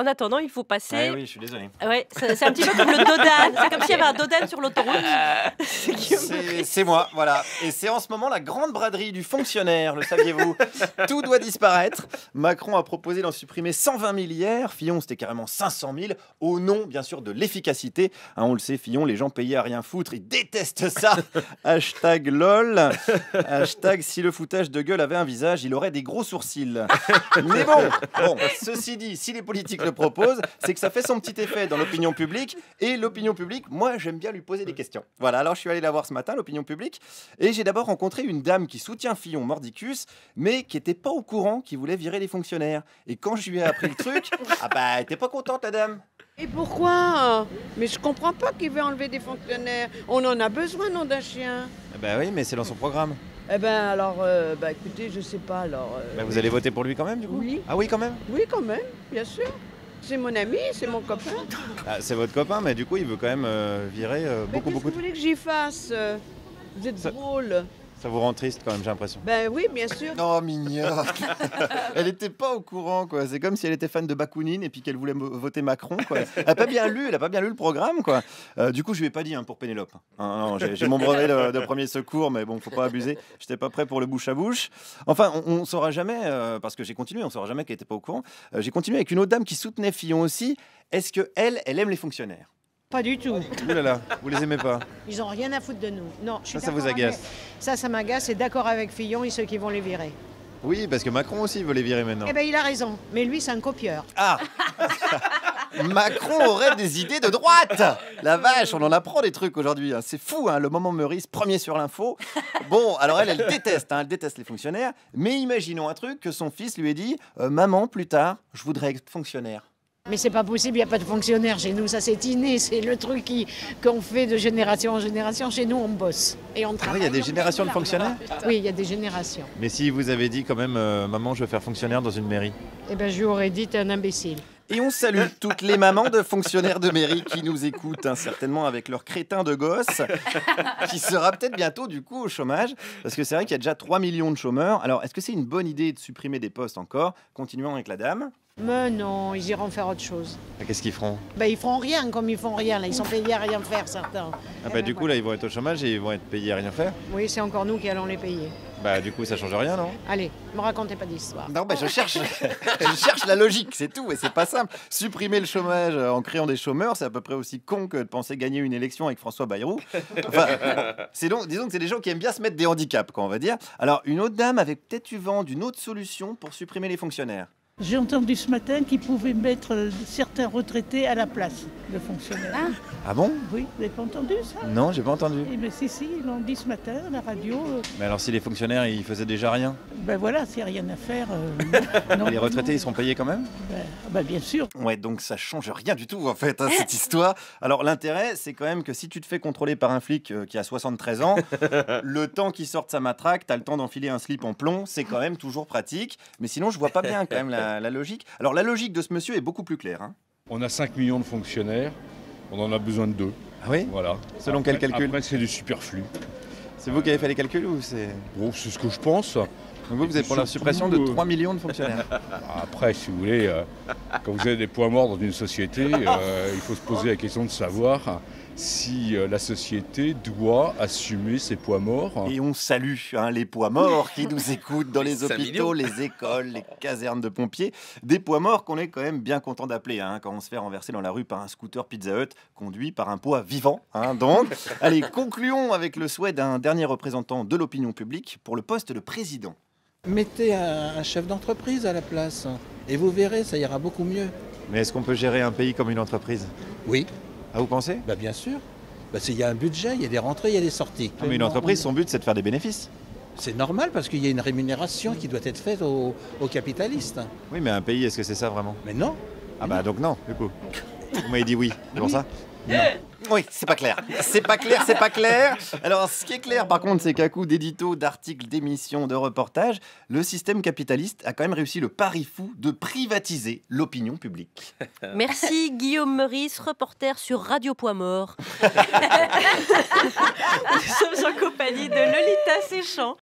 En attendant, il faut passer. Ah oui, je suis désolé. Ouais, c'est un petit peu comme le dodan. C'est comme s'il y avait un dodan sur l'autoroute. C'est moi, voilà. Et c'est en ce moment la grande braderie du fonctionnaire, le saviez-vous? Tout doit disparaître. Macron a proposé d'en supprimer 120 000 hier. Fillon, c'était carrément 500 000. Au nom, bien sûr, de l'efficacité. Hein, on le sait, Fillon, les gens payés à rien foutre. Ils détestent ça. Hashtag lol. Hashtag si le foutage de gueule avait un visage, il aurait des gros sourcils. Mais bon, ceci dit, si les politiques le proposent, c'est que ça fait son petit effet dans l'opinion publique. Et l'opinion publique, moi, j'aime bien lui poser des questions. Voilà, alors je suis allé la voir ce matin, l'opinion publique, et j'ai d'abord rencontré une dame qui soutient Fillon mordicus, mais qui n'était pas au courant qu'il voulait virer les fonctionnaires. Et quand je lui ai appris le truc, elle était pas contente, la dame. Et pourquoi? Mais je comprends pas qu'il veut enlever des fonctionnaires. On en a besoin, non, d'un chien. Oui, mais c'est dans son programme. Eh ben alors, écoutez, je sais pas alors. Vous allez voter pour lui quand même, du coup? Oui. Ah oui, quand même? Oui, quand même, bien sûr. C'est mon ami, c'est mon copain. C'est votre copain, mais du coup, il veut quand même virer beaucoup. Qu'est-ce que vous voulez que j'y fasse? Vous êtes drôle. Ça vous rend triste quand même, j'ai l'impression. Ben oui, bien sûr. Oh, mignonne. Elle était pas au courant, quoi. C'est comme si elle était fan de Bakounine et puis qu'elle voulait voter Macron, quoi. Elle a pas bien lu le programme, quoi. Du coup, je lui ai pas dit pour Pénélope. Non, j'ai mon brevet de premier secours, mais bon, faut pas abuser. J'étais pas prêt pour le bouche à bouche. Enfin, on saura jamais, parce que j'ai continué, on saura jamais qu'elle était pas au courant. J'ai continué avec une autre dame qui soutenait Fillon aussi. Est-ce que elle aime les fonctionnaires? Pas du tout. Ouh là là, vous les aimez pas? Ils ont rien à foutre de nous. Non, je suis Ça vous d'accord agace? Ça m'agace. Et d'accord avec Fillon et ceux qui vont les virer. Oui, parce que Macron aussi veut les virer maintenant. Eh ben, il a raison. Mais lui, c'est un copieur. Ah. Macron aurait des idées de droite. La vache, on en apprend des trucs aujourd'hui. C'est fou, le moment Meurice, premier sur l'info. Bon, alors elle déteste, elle déteste les fonctionnaires. Mais imaginons un truc que son fils lui ait dit maman, plus tard, je voudrais être fonctionnaire. Mais c'est pas possible, il n'y a pas de fonctionnaire chez nous. Ça, c'est inné. C'est le truc qu'on fait de génération en génération. Chez nous, on bosse. Et on travaille. Il y a des générations de fonctionnaires? Oui, il y a des générations. Mais si vous avez dit quand même, maman, je veux faire fonctionnaire dans une mairie? Eh ben, je lui aurais dit, t'es un imbécile. Et on salue toutes les mamans de fonctionnaires de mairie qui nous écoutent, certainement avec leur crétin de gosse, qui sera peut-être bientôt du coup au chômage, parce que c'est vrai qu'il y a déjà 3 millions de chômeurs. Alors, est-ce que c'est une bonne idée de supprimer des postes encore? Continuons avec la dame. Mais non, ils iront faire autre chose. Qu'est-ce qu'ils feront? Ils feront rien comme ils font rien. Là. Ils sont payés à rien faire, certains. Du coup, là, ils vont être au chômage et ils vont être payés à rien faire? Oui, c'est encore nous qui allons les payer. Du coup, ça change rien, non? Allez, me racontez pas d'histoire. Non, je cherche la logique, c'est tout, et c'est pas simple. Supprimer le chômage en créant des chômeurs, c'est à peu près aussi con que de penser gagner une élection avec François Bayrou. Enfin, disons que c'est des gens qui aiment bien se mettre des handicaps, quoi, on va dire. Alors, une autre dame avait peut-être eu vent d'une autre solution pour supprimer les fonctionnaires. J'ai entendu ce matin qu'ils pouvaient mettre certains retraités à la place de fonctionnaires. Ah bon? Oui, vous n'avez pas entendu ça? Non, j'ai pas entendu. Eh bien si, ils l'ont dit ce matin à la radio. Mais alors si les fonctionnaires, ils faisaient déjà rien? Voilà, s'il n'y a rien à faire... non, les retraités, ils seront payés quand même? Bien sûr. Ouais, donc ça change rien du tout en fait, cette histoire. Alors l'intérêt, c'est quand même que si tu te fais contrôler par un flic qui a 73 ans, le temps qu'il sorte sa matraque, t'as le temps d'enfiler un slip en plomb, c'est quand même toujours pratique. Mais sinon, je vois pas bien quand même la logique. Alors la logique de ce monsieur est beaucoup plus claire. On a 5 millions de fonctionnaires, on en a besoin de 2. Ah oui? Voilà. Selon quel calcul? Après, c'est du superflu. C'est vous qui avez fait les calculs ou c'est... Bon, c'est ce que je pense. Donc vous êtes pour la suppression de 3 millions de fonctionnaires? Après, si vous voulez, quand vous avez des poids morts dans une société, il faut se poser la question de savoir si la société doit assumer ses poids morts. Et on salue les poids morts qui nous écoutent dans les hôpitaux, les écoles, les casernes de pompiers. Des poids morts qu'on est quand même bien content d'appeler quand on se fait renverser dans la rue par un scooter Pizza Hut conduit par un poids vivant. Donc, allez, concluons avec le souhait d'un dernier représentant de l'opinion publique pour le poste de président. Mettez un chef d'entreprise à la place et vous verrez, ça ira beaucoup mieux. Mais est-ce qu'on peut gérer un pays comme une entreprise? Oui. Ah, vous pensez? Bien sûr. Il y a un budget, il y a des rentrées, il y a des sorties. Mais une entreprise, son but, c'est de faire des bénéfices. C'est normal parce qu'il y a une rémunération qui doit être faite aux capitalistes. Oui, mais un pays, est-ce que c'est ça vraiment? Mais non. Donc non, du coup. Vous m'avez dit oui, c'est pour ça? Non. Oui, c'est pas clair. C'est pas clair. Alors, ce qui est clair, par contre, c'est qu'à coup d'éditos, d'articles, d'émissions, de reportages, le système capitaliste a quand même réussi le pari fou de privatiser l'opinion publique. Merci Guillaume Meurice, reporter sur Radio Poids Mort. Nous sommes en compagnie de Lolita Séchant.